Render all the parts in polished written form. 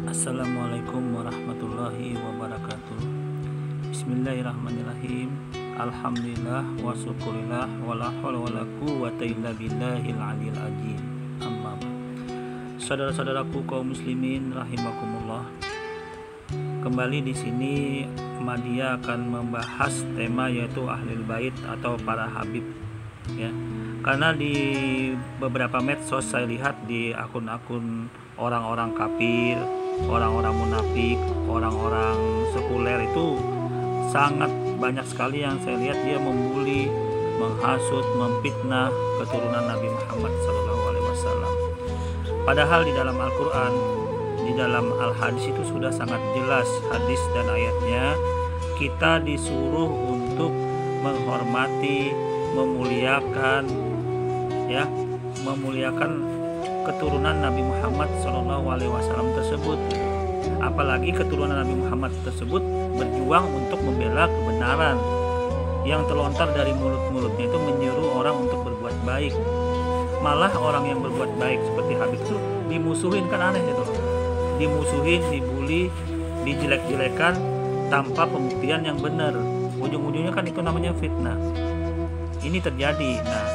Assalamualaikum warahmatullahi wabarakatuh. Bismillahirrahmanirrahim. Alhamdulillah wa syukurillah wala haula wala quwwata illa billahil aliyil azim. Amma ba'd. Saudara-saudaraku kaum muslimin rahimakumullah. Kembali di sini Madia akan membahas tema yaitu Ahlul Bait atau para habib ya. Karena di beberapa medsos saya lihat di akun-akun orang-orang kafir, orang-orang munafik, orang-orang sekuler itu sangat banyak sekali yang saya lihat dia membuli, menghasut, memfitnah keturunan Nabi Muhammad SAW. Padahal di dalam Al-Quran, di dalam Al-Hadis itu sudah sangat jelas hadis dan ayatnya, kita disuruh untuk menghormati, memuliakan keturunan Nabi Muhammad SAW tersebut. Apalagi keturunan Nabi Muhammad tersebut berjuang untuk membela kebenaran, yang terlontar dari mulut-mulutnya itu menyuruh orang untuk berbuat baik. Malah orang yang berbuat baik seperti Habib itu dimusuhin, kan aneh gitu. Dimusuhin, dibully, dijelek-jelekan tanpa pembuktian yang benar. Ujung-ujungnya kan itu namanya fitnah. Ini terjadi. Nah,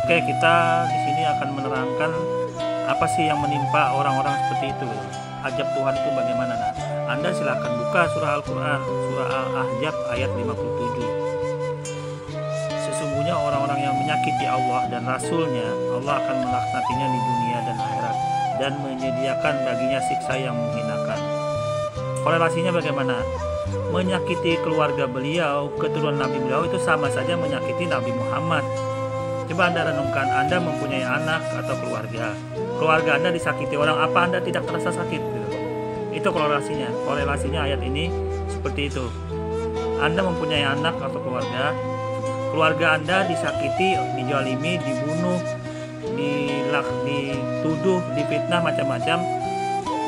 oke, kita di sini akan menerangkan apa sih yang menimpa orang-orang seperti itu. Ajab Tuhan itu bagaimana? Nah, Anda silakan buka surah Al-Quran, surah Al-Ahzab ayat 57. Sesungguhnya orang-orang yang menyakiti Allah dan Rasulnya, Allah akan melaknatinya di dunia dan akhirat dan menyediakan baginya siksa yang menghinakan. Korelasinya bagaimana? Menyakiti keluarga beliau, keturunan Nabi beliau itu sama saja menyakiti Nabi Muhammad. Coba Anda renungkan, Anda mempunyai anak atau keluarga Anda disakiti orang, apa Anda tidak terasa sakit? Itu korelasinya ayat ini seperti itu. Anda mempunyai anak atau keluarga Anda disakiti, dijolimi, dibunuh, dituduh, difitnah macam-macam,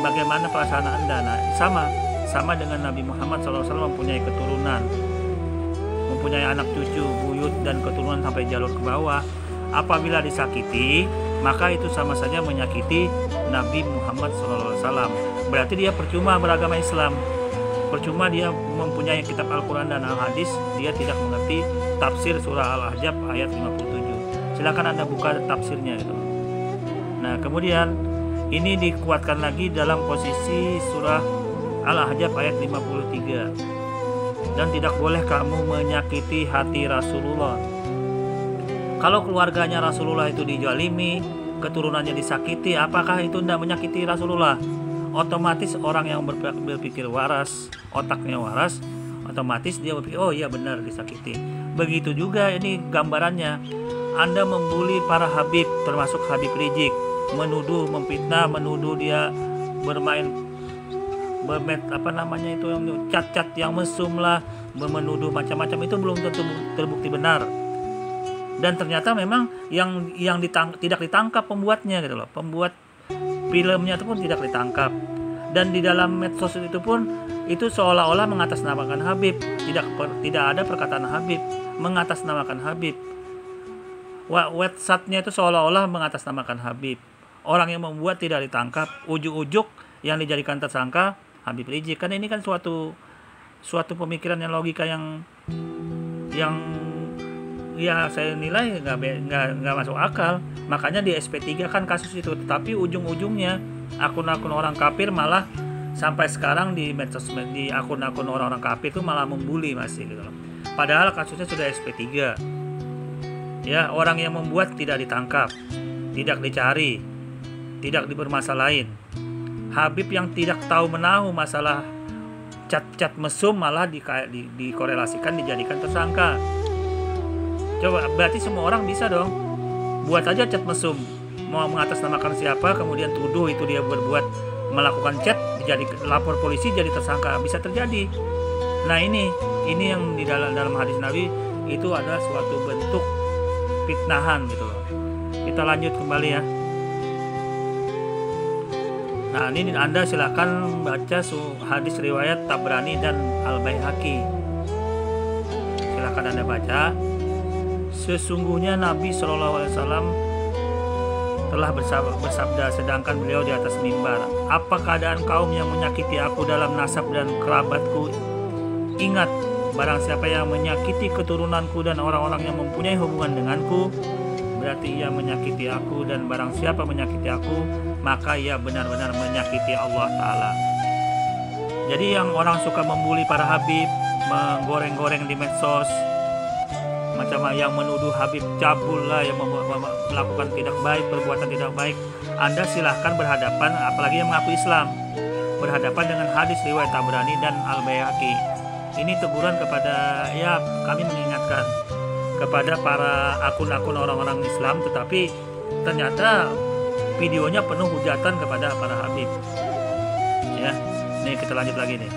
bagaimana perasaan Anda? Nah, sama dengan Nabi Muhammad SAW mempunyai keturunan, mempunyai anak cucu, buyut dan keturunan sampai jalur ke bawah. Apabila disakiti, maka itu sama saja menyakiti Nabi Muhammad SAW. Berarti dia percuma beragama Islam, percuma dia mempunyai kitab Al-Quran dan Al-Hadis, dia tidak mengerti tafsir surah Al-Ahzab ayat 57. Silakan Anda buka tafsirnya gitu. Nah, kemudian ini dikuatkan lagi dalam posisi surah Al-Ahzab ayat 53. Dan tidak boleh kamu menyakiti hati Rasulullah. Kalau keluarganya Rasulullah itu dijolimi, keturunannya disakiti, apakah itu tidak menyakiti Rasulullah? Otomatis orang yang berpikir waras, otaknya waras, otomatis dia berpikir, oh iya benar disakiti. Begitu juga ini gambarannya. Anda membuli para habib, termasuk Habib Rizik, menuduh, memfitnah, menuduh dia bermain itu yang cat-cat yang mesum lah, menuduh macam-macam, itu belum tentu terbukti benar. Dan ternyata memang yang tidak ditangkap pembuatnya gitu loh. Pembuat filmnya itu pun tidak ditangkap. Dan di dalam medsos itu pun itu seolah-olah mengatasnamakan Habib. Tidak ada perkataan Habib, mengatasnamakan Habib. Websitenya itu seolah-olah mengatasnamakan Habib. Orang yang membuat tidak ditangkap, ujuk-ujuk yang dijadikan tersangka Habib Rizik. Kan ini kan suatu pemikiran yang logika yang ya saya nilai nggak masuk akal. Makanya di SP3 kan kasus itu, tetapi ujung-ujungnya akun-akun orang kafir malah sampai sekarang di medsos, di akun-akun orang-orang kafir itu malah membuli masih gitu loh. Padahal kasusnya sudah SP3. Ya, orang yang membuat tidak ditangkap, tidak dicari, tidak dipermasalahin. Habib yang tidak tahu menahu masalah cat-cat mesum malah dikorelasikan, dijadikan tersangka. Coba, berarti semua orang bisa dong buat aja cat mesum, mau mengatasnamakan siapa, kemudian tuduh itu dia melakukan cat, lapor polisi, jadi tersangka, bisa terjadi. Nah, ini yang di dalam hadis Nabi itu adalah suatu bentuk fitnahan gitu loh. Kita lanjut kembali ya. Nah, ini Anda silakan baca hadis riwayat Tabrani dan Al-Baihaqi. Silakan Anda baca. Sesungguhnya Nabi SAW telah bersabda sedangkan beliau di atas mimbar, apa keadaan kaum yang menyakiti aku dalam nasab dan kerabatku? Ingat, barang siapa yang menyakiti keturunanku dan orang-orang yang mempunyai hubungan denganku, berarti ia menyakiti aku, dan barang siapa menyakiti aku, maka ia benar-benar menyakiti Allah Ta'ala. Jadi yang orang suka membuli para habib, menggoreng-goreng di medsos, macam yang menuduh Habib cabul lah, yang melakukan tidak baik, perbuatan tidak baik, Anda silahkan berhadapan, apalagi yang mengaku Islam, berhadapan dengan hadis riwayat Tabrani dan Al-Baihaqi. Ini teguran kepada, ya kami mengingatkan kepada para akun-akun orang-orang Islam, tetapi ternyata videonya penuh hujatan kepada para Habib. Ya, nih kita lanjut lagi nih.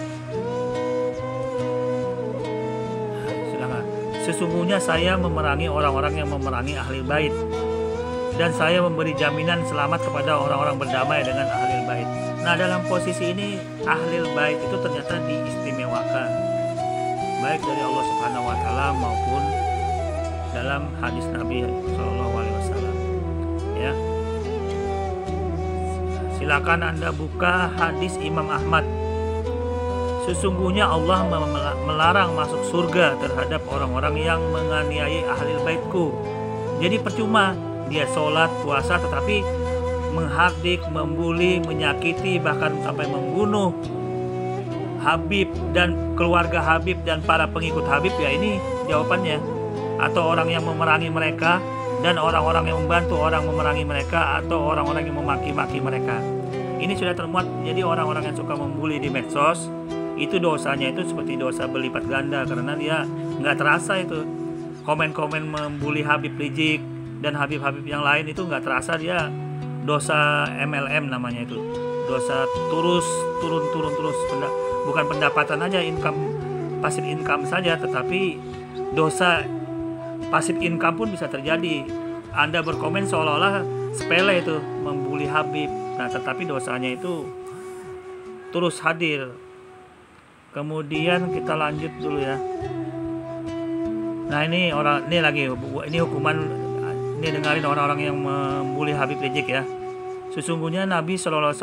Sesungguhnya saya memerangi orang-orang yang memerangi ahli bait, dan saya memberi jaminan selamat kepada orang-orang berdamai dengan ahli bait. Nah, dalam posisi ini ahli bait itu ternyata diistimewakan, baik dari Allah Subhanahu wa Ta'ala maupun dalam hadis Nabi Shallallahu Alaihi Wasallam. Ya, silakan Anda buka hadis Imam Ahmad. Sesungguhnya Allah melarang masuk surga terhadap orang-orang yang menganiayai ahli baitku. Jadi percuma dia sholat, puasa, tetapi menghardik, membuli, menyakiti, bahkan sampai membunuh Habib dan keluarga Habib dan para pengikut Habib. Ya ini jawabannya. Atau orang yang memerangi mereka, dan orang-orang yang membantu orang memerangi mereka, atau orang-orang yang memaki-maki mereka. Ini sudah termuat. Jadi orang-orang yang suka membuli di medsos, itu dosanya itu seperti dosa berlipat ganda, karena dia nggak terasa itu komen-komen membuli Habib Rizik dan Habib-Habib yang lain, itu nggak terasa dia dosa MLM namanya, itu dosa turun terus, bukan pendapatan aja, income, passive income saja, tetapi dosa passive income pun bisa terjadi. Anda berkomen seolah-olah sepele itu membuli Habib, nah tetapi dosanya itu terus hadir. Kemudian kita lanjut dulu ya. Nah ini hukuman, ini dengarin orang-orang yang membuli Habib Rizik ya. Sesungguhnya Nabi SAW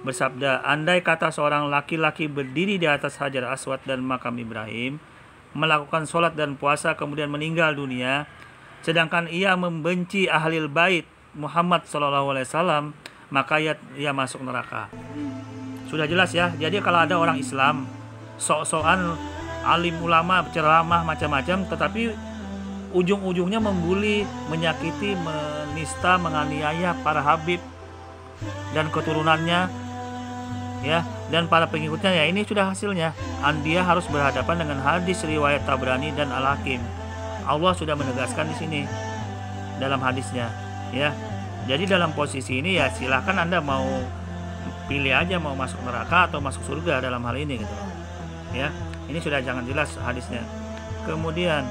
bersabda, andai kata seorang laki-laki berdiri di atas Hajar Aswad dan makam Ibrahim, melakukan sholat dan puasa, kemudian meninggal dunia, sedangkan ia membenci ahlil bait Muhammad SAW, maka ia masuk neraka. Sudah jelas ya. Jadi kalau ada orang Islam sok-sokan alim ulama, ceramah macam-macam, tetapi ujung-ujungnya membuli, menyakiti, menista, menganiaya para Habib dan keturunannya, ya, dan para pengikutnya, ya ini sudah hasilnya. Dia harus berhadapan dengan hadis riwayat Tabrani dan Al-Hakim. Allah sudah menegaskan di sini dalam hadisnya, ya. Jadi dalam posisi ini ya silahkan Anda mau pilih aja, mau masuk neraka atau masuk surga dalam hal ini gitu. Ya, ini sudah jangan jelas hadisnya. Kemudian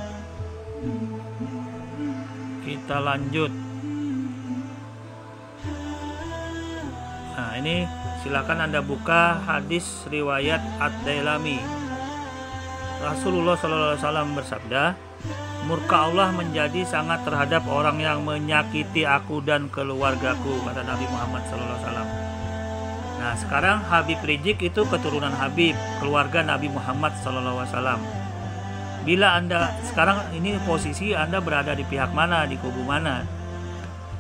kita lanjut. Nah, ini silakan Anda buka hadis riwayat Ad-Dailami. Rasulullah SAW bersabda, murka Allah menjadi sangat terhadap orang yang menyakiti aku dan keluargaku, kata Nabi Muhammad SAW. Nah sekarang Habib Rizik itu keturunan Habib, keluarga Nabi Muhammad SAW. Bila Anda sekarang ini posisi Anda berada di pihak mana, di kubu mana?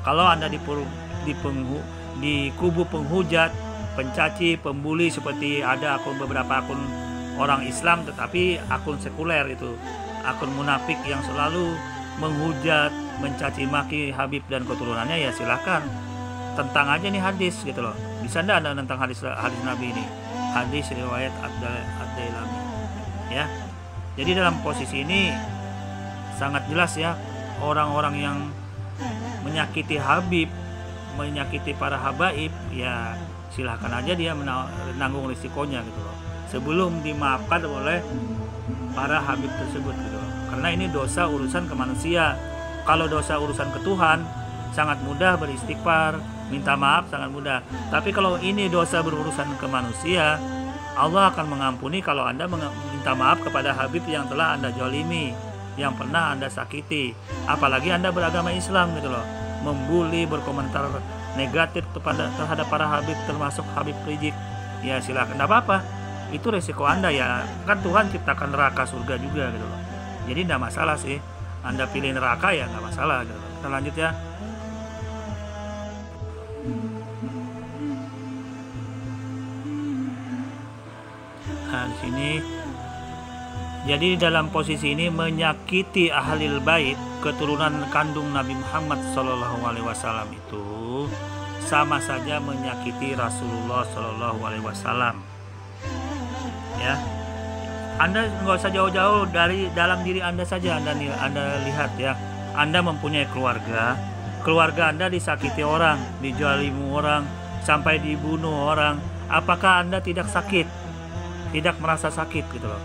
Kalau Anda di kubu penghujat, pencaci, pembuli, seperti ada beberapa akun orang Islam tetapi akun sekuler, itu akun munafik yang selalu menghujat, mencaci maki Habib dan keturunannya, ya silahkan tentang aja nih hadis gitu loh. Bisa Anda tentang hadis Nabi ini, hadis riwayat Ad-Dailami, ya. Jadi dalam posisi ini sangat jelas ya, orang-orang yang menyakiti Habib, menyakiti para habaib, ya silahkan aja dia menanggung risikonya gitu loh, sebelum dimaafkan oleh para Habib tersebut gitu loh. Karena ini dosa urusan ke manusia. Kalau dosa urusan ke Tuhan sangat mudah beristighfar, minta maaf sangat mudah. Tapi kalau ini dosa berurusan ke manusia, Allah akan mengampuni kalau Anda minta maaf kepada Habib yang telah Anda zalimi, yang pernah Anda sakiti. Apalagi Anda beragama Islam gitu loh. membuli, berkomentar negatif terhadap para Habib, termasuk Habib Rizik, ya silakan, tidak apa-apa. Itu resiko Anda ya, kan Tuhan ciptakan neraka surga juga gitu loh. Jadi tidak masalah sih, Anda pilih neraka ya nggak masalah gitu loh. Kita lanjut ya. Nah, di sini jadi dalam posisi ini menyakiti ahlil bait, keturunan kandung Nabi Muhammad SAW itu sama saja menyakiti Rasulullah SAW. Ya, Anda nggak usah jauh-jauh dari dalam diri Anda saja. Anda lihat ya, Anda mempunyai keluarga Anda disakiti orang, dijalimu orang, sampai dibunuh orang. Apakah Anda tidak sakit? Tidak merasa sakit gitu loh.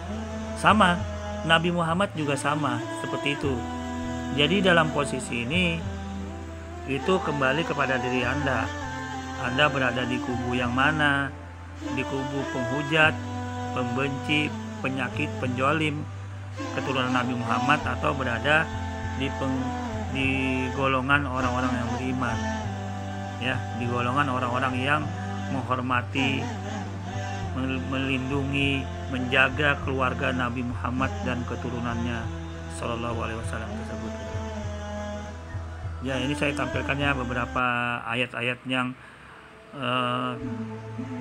Sama, Nabi Muhammad juga sama seperti itu. Jadi dalam posisi ini itu kembali kepada diri Anda. Anda berada di kubu yang mana? Di kubu penghujat, pembenci, penyakit, penjolim keturunan Nabi Muhammad, atau berada di golongan orang-orang yang beriman. Ya, di golongan orang-orang yang menghormati, melindungi, menjaga keluarga Nabi Muhammad dan keturunannya Shallallahu Alaihi Wasallam tersebut. Ya, ini saya tampilkannya beberapa ayat-ayat yang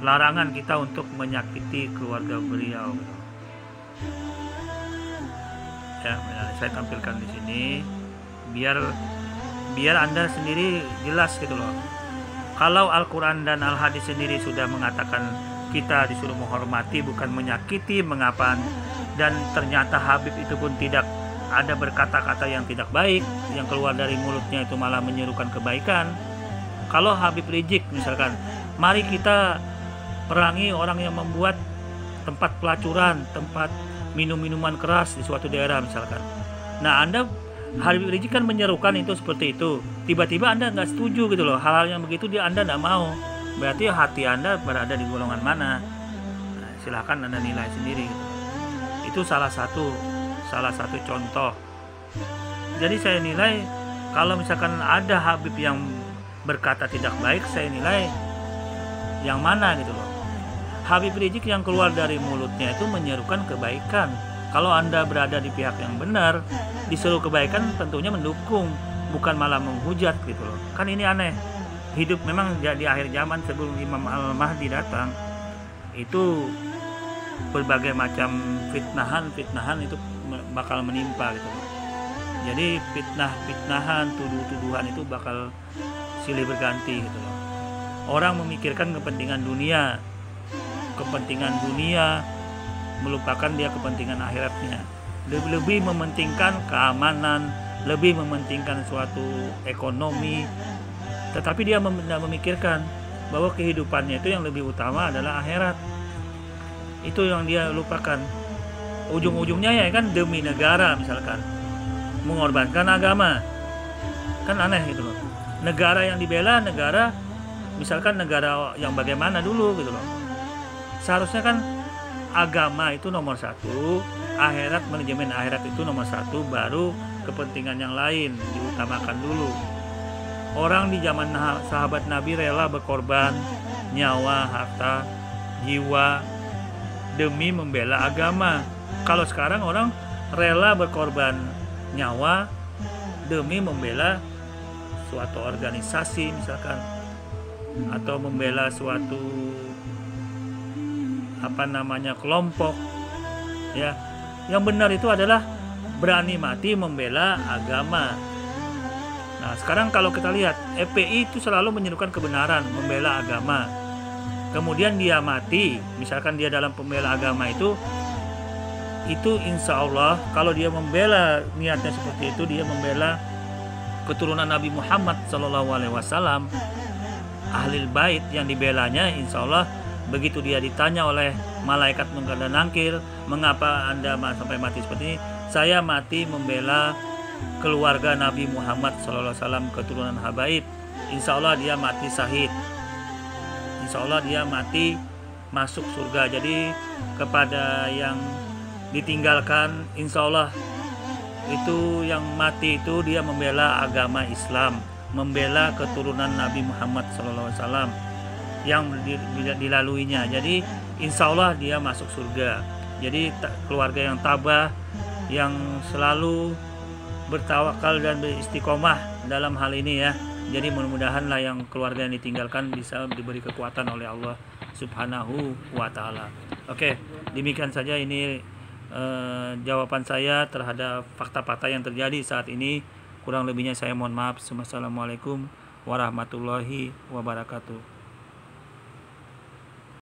larangan kita untuk menyakiti keluarga beliau. Ya, saya tampilkan di sini biar Anda sendiri jelas gitu loh. Kalau Al-Quran dan Al-Hadis sendiri sudah mengatakan kita disuruh menghormati, bukan menyakiti, mengapa? Dan ternyata Habib itu pun tidak ada berkata-kata yang tidak baik, yang keluar dari mulutnya itu malah menyerukan kebaikan. Kalau Habib Rizik misalkan, mari kita perangi orang yang membuat tempat pelacuran, tempat minum-minuman keras di suatu daerah misalkan. Nah, Habib Rizik kan menyerukan itu seperti itu. Tiba-tiba Anda nggak setuju gitu loh, hal-hal yang begitu Anda nggak mau. Berarti hati Anda berada di golongan mana? Nah, silahkan Anda nilai sendiri gitu. Itu salah satu contoh. Jadi saya nilai kalau misalkan ada Habib yang berkata tidak baik, saya nilai yang mana gitu loh. Habib Rizik yang keluar dari mulutnya itu menyerukan kebaikan. Kalau Anda berada di pihak yang benar, disuruh kebaikan tentunya mendukung, bukan malah menghujat gitu loh. Kan ini aneh. Hidup memang di akhir zaman sebelum Imam Al-Mahdi datang, itu berbagai macam fitnahan itu bakal menimpa gitu. Jadi fitnahan, tuduhan itu bakal silih berganti gitu loh. Orang memikirkan kepentingan dunia, melupakan dia kepentingan akhiratnya. Lebih mementingkan keamanan, lebih mementingkan suatu ekonomi. Tetapi dia tidak memikirkan bahwa kehidupannya itu yang lebih utama adalah akhirat. Itu yang dia lupakan. Ujung-ujungnya ya kan demi negara misalkan, mengorbankan agama. Kan aneh gitu loh. Negara yang dibela, misalkan negara yang bagaimana dulu gitu loh. Seharusnya kan agama itu nomor satu, manajemen akhirat itu nomor satu, baru kepentingan yang lain diutamakan dulu. Orang di zaman sahabat Nabi rela berkorban nyawa, harta, jiwa demi membela agama. Kalau sekarang orang rela berkorban nyawa demi membela suatu organisasi misalkan, atau membela suatu kelompok. Ya, yang benar itu adalah berani mati membela agama. Nah, sekarang kalau kita lihat, FPI itu selalu menyerukan kebenaran, membela agama. Kemudian dia mati, misalkan dia dalam pembela agama itu insya Allah kalau dia membela, niatnya seperti itu, dia membela keturunan Nabi Muhammad SAW, ahlil bait yang dibelanya, insya Allah begitu dia ditanya oleh malaikat Munkar dan Nakir, mengapa Anda sampai mati seperti ini? Saya mati membela keluarga Nabi Muhammad SAW, keturunan habaib. Insya Allah dia mati syahid, insya Allah dia mati masuk surga. Jadi kepada yang ditinggalkan, insya Allah itu yang mati itu dia membela agama Islam, membela keturunan Nabi Muhammad SAW yang dilaluinya. Jadi insya Allah dia masuk surga. Jadi keluarga yang tabah, yang selalu bertawakal dan beristiqomah dalam hal ini ya. Jadi mudah-mudahan lah yang keluarga yang ditinggalkan bisa diberi kekuatan oleh Allah Subhanahu wa Ta'ala. Oke, demikian saja ini jawaban saya terhadap fakta-fakta yang terjadi saat ini. Kurang lebihnya saya mohon maaf. Wassalamualaikum warahmatullahi wabarakatuh.